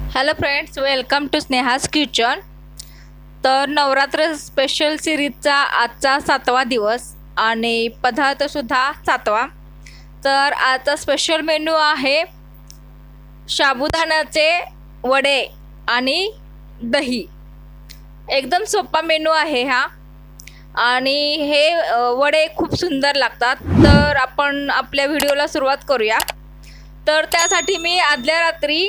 Hello friends, welcome to Sneha's kitchen. तर Navratra special सिरीजचा आजचा 7वा दिवस आणि पदार्थसुद्धा 7वा. तर आजचा स्पेशल मेनू आहे साबुदाण्याचे वडे आणि दही. एकदम सोपा मेनू आहे हा आणि हे वडे खूप सुंदर लागतात. तर आपण आपल्या व्हिडिओला सुरुवात करूया. तर त्यासाठी मी आदल्या रात्री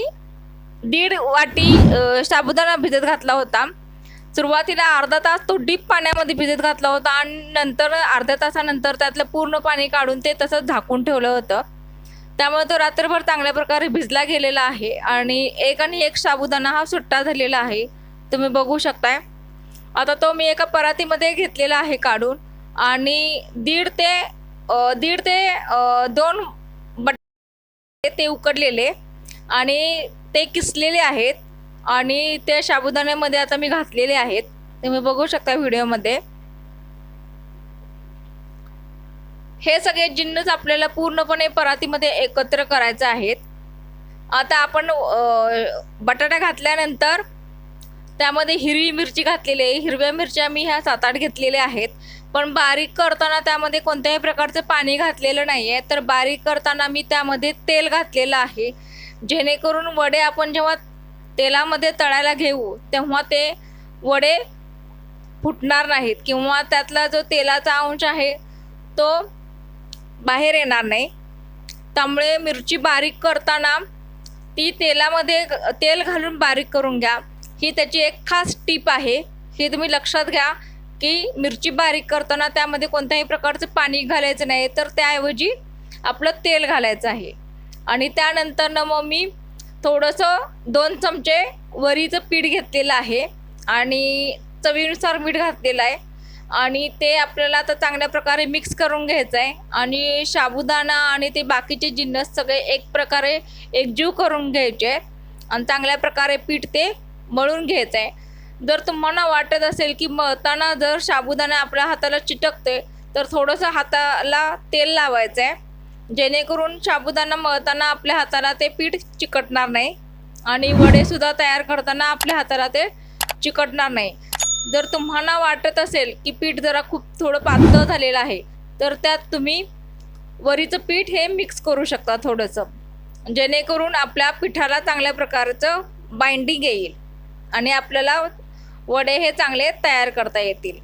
1.5 वाटी साबुदाणा भिजत घातला होता. सुरुवातीला अर्धा तास तो डीप पाण्यामध्ये भिजत घातला होता आणि नंतर अर्ध्या तासानंतर त्यातलं पूर्ण पाणी काढून ते तसंच झाकून ठेवलं होतं. त्यामुळे तो रात्रभर चांगल्या प्रकारे भिजला गेलेला आहे आणि एक साबुदाणा हा सुट्टा झालेला आहे, तुम्ही बघू शकताय. आता तो मी एका परातीमध्ये घेतलेला आहे काढून आणि दीड ते 2 बटाटे ते उकडलेले आणि ते किसलेले आहेत आणि ते साबुदाण्यामध्ये आता मी घातलेले आहेत, तुम्ही बघू शकता व्हिडिओमध्ये. हे सगळे जिन्नस आपल्याला पूर्णपणे परातीमध्ये एकत्र करायचे आहेत. आता आपण बटाटा घातल्यानंतर त्यामध्ये हिरवी मिरची घातलेली आहे. हिरव्या मिरच्या मी ह्या 7-8 घेतलेल्या आहेत, पण बारीक करताना त्यामध्ये कोणत्याही प्रकारचं पाणी घातलेलं नाही आहे. तर बारीक करताना मी त्यामध्ये तेल घातलेलं आहे, जेणेकरून वडे आपण जेव्हा तेलामध्ये तळायला घेऊ तेव्हा ते वडे फुटणार नाहीत किंवा त्यातला जो तेलाचा अंश आहे तो बाहेर येणार नाही. त्यामुळे मिरची बारीक करताना ती तेलामध्ये तेल घालून बारीक करून घ्या. ही त्याची एक खास टीप आहे, हे तुम्ही लक्षात घ्या की मिरची बारीक करताना त्यामध्ये कोणत्याही प्रकारचं पाणी घालायचं नाही, तर त्याऐवजी आपलं तेल घालायचं आहे. आणि त्यानंतर मग मी थोडंसं 2 चमचे वरीचं पीठ घेतलेलं आहे आणि चवीनुसार मीठ घातलेलं आहे आणि ते आपल्याला आता चांगल्या प्रकारे मिक्स करून घ्यायचं आहे. आणि साबुदाणा आणि ते बाकीचे जिन्नस सगळे एक प्रकारे एकजीव करून घ्यायचे आणि चांगल्या प्रकारे पीठ ते मळून घ्यायचं आहे. जर तुम्हाला वाटत असेल की मळताना जर साबुदाणा आपल्या हाताला चिटकते तर थोडंसं हाताला तेल लावायचं आहे, जेणेकरून साबुदाणा मळताना आपल्या हाताला ते पीठ चिकटणार नाही आणि वडेसुद्धा तयार करताना आपल्या हाताला ते चिकटणार नाही. जर तुम्हाला वाटत असेल की पीठ जरा खूप थोडं पातळ झालेलं आहे तर त्यात तुम्ही वरीचं पीठ हे मिक्स करू शकता थोडंसं, जेणेकरून आपल्या पिठाला चांगल्या प्रकारचं बाइंडिंग येईल आणि आपल्याला वडे हे चांगले तयार करता येतील.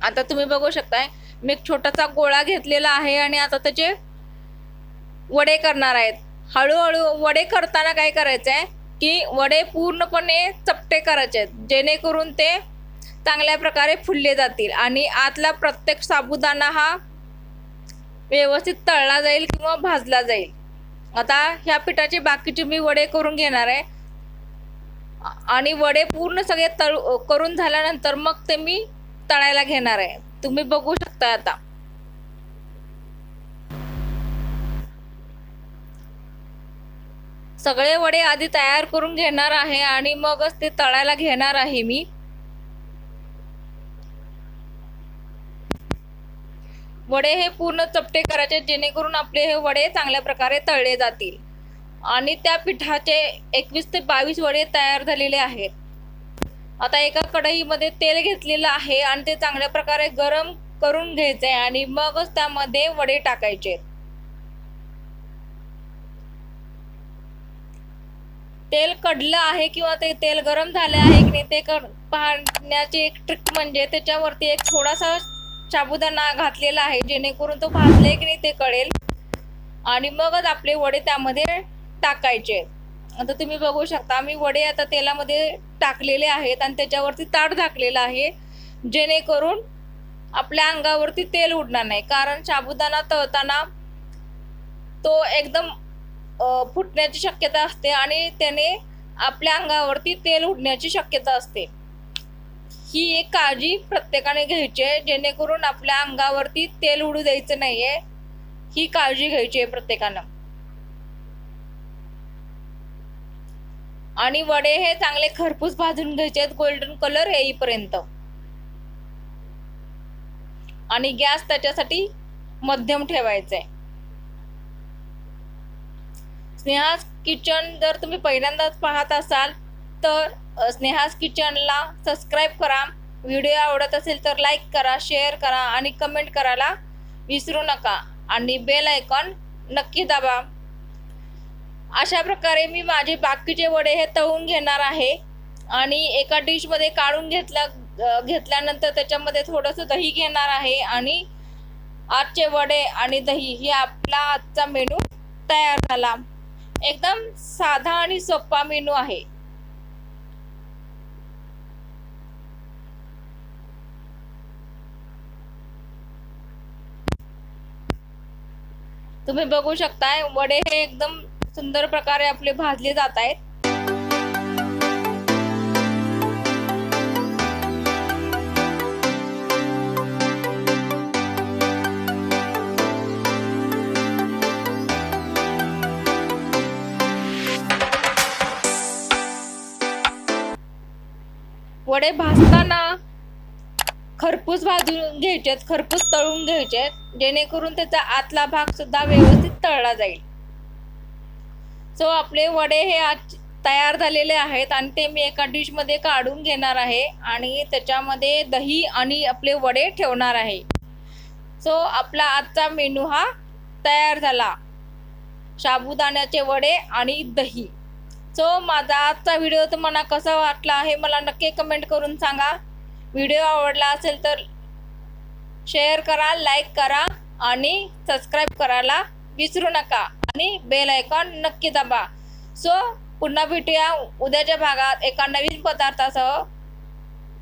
आता तुम्ही बघू शकताय मी एक छोटासा गोळा घेतलेला आहे आणि आता त्याचे वडे करणार आहेत. हळूहळू वडे करताना काय करायचं आहे की वडे पूर्णपणे चपटे करायचे आहेत, जेणेकरून ते चांगल्या प्रकारे फुलले जातील आणि आतला प्रत्येक साबुदाणा हा व्यवस्थित तळला जाईल किंवा भाजला जाईल. आता ह्या पिठाचे बाकीचे मी वडे करून घेणार आहे आणि वडे पूर्ण सगळे करून झाल्यानंतर मग ते मी तळायला घेणार आहे, तुम्ही बघू शकता. आता सगळे वडे आधी तयार करून घेणार आहे आणि मगच ते तळायला घेणार आहे मी. वडे हे पूर्ण चपटे करायचे, जेणेकरून आपले हे वडे चांगल्या प्रकारे तळले जातील. आणि त्या पिठाचे 21 ते 22 वडे तयार झालेले आहेत. आता एका कढईमध्ये तेल घेतलेलं आहे आणि ते चांगल्या प्रकारे गरम करून घ्यायचे आणि मगच त्यामध्ये वडे टाकायचे. तेल कडलं आहे किंवा ते तेल गरम झाले आहे की नाही ते पाहण्याची एक ट्रिक म्हणजे त्याच्यावरती एक थोडासा साबुदाणा घातलेला आहे, जेणेकरून तो भाजले की नाही ते कळेल आणि मगच आपले वडे त्यामध्ये टाकायचे. आता तुम्ही बघू शकता मी वडे आता तेलामध्ये टाकलेले आहेत आणि त्याच्यावरती ताट झाकलेलं आहे, जेणेकरून आपल्या अंगावरती तेल उडणार नाही. कारण साबुदाणा तळताना तो एकदम फुटण्याची शक्यता असते आणि त्याने आपल्या अंगावरती तेल उडण्याची शक्यता असते. ही एक काळजी प्रत्येकाने घ्यायची आहे, जेणेकरून आपल्या अंगावरती तेल उडू द्यायचं नाहीये. ही काळजी घ्यायची आहे प्रत्येकानं. आणि वडे हे चांगले खरपूस भाजून घ्यायचे आहेत, गोल्डन कलर येईपर्यंत. आणि गॅस त्याच्यासाठी मध्यम ठेवायचा आहे. स्नेहा किचन जर तुम्ही पहिल्यांदाच पाहत असाल तर स्नेहाज किचनला सबस्क्राईब करा. व्हिडिओ आवडत असेल तर लाईक करा, शेअर करा आणि कमेंट करायला विसरू नका आणि बेल आयकॉन नक्की दाबा. अशा प्रकारे मी माझे बाकीचे वडे हे तळून घेणार आहे आणि एका डिशमध्ये काढून घेतल्यानंतर त्याच्यामध्ये थोडंसं दही घेणार आहे आणि आजचे वडे आणि दही हे आपला आजचा मेनू तयार झाला. एकदम साधा आणि सोपा मेनू आहे. तुम्ही बघू शकताय वडे हे एकदम सुंदर प्रकारे आपले भाजले जात आहेत. वडे भाजताना खरपूस भाजून घ्यायचेत, खरपूस तळून घ्यायचेत, जेणेकरून त्याचा आतला भाग सुद्धा व्यवस्थित तळला जाईल. सो आपले वडे हे आज तयार झालेले आहेत आणि ते मी एका डिशमध्ये काढून घेणार आहे आणि त्याच्यामध्ये दही आणि आपले वडे ठेवणार आहे. सो आपला आजचा मेनू हा तयार झाला, साबुदाण्याचे वडे आणि दही. सो माझा आजचा व्हिडिओ तुम्हाला कसा वाटला हे मला नक्की कमेंट करून सांगा. व्हिडिओ आवडला असेल तर शेअर करा, लाईक करा आणि सबस्क्राईब करायला विसरू नका आणि बेल आयकॉन नक्की दाबा. सो पुन्हा भेटूया उद्याच्या भागात एका नवीन पदार्थासह.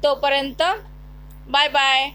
तोपर्यंत बाय बाय.